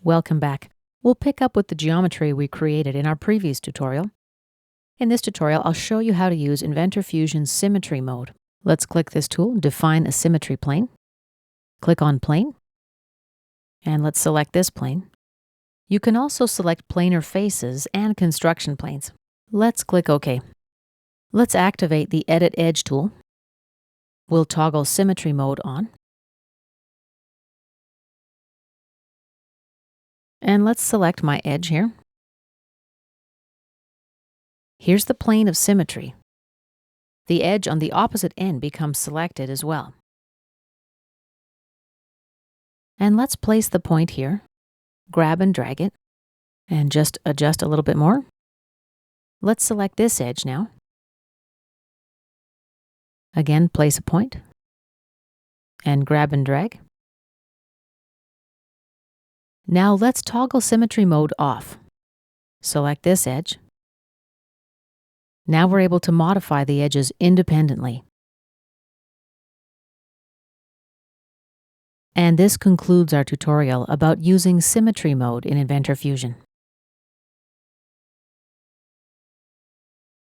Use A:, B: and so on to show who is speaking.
A: Welcome back. We'll pick up with the geometry we created in our previous tutorial. In this tutorial, I'll show you how to use Inventor Fusion's Symmetry mode. Let's click this tool, Define a Symmetry Plane. Click on Plane, and let's select this plane. You can also select planar faces and construction planes. Let's click OK. Let's activate the Edit Edge tool. We'll toggle Symmetry mode on. And let's select my edge here. Here's the plane of symmetry. The edge on the opposite end becomes selected as well. And let's place the point here. Grab and drag it, and just adjust a little bit more. Let's select this edge now. Again, place a point, and grab and drag. Now let's toggle Symmetry mode off. Select this edge. Now we're able to modify the edges independently. And this concludes our tutorial about using Symmetry mode in Inventor Fusion.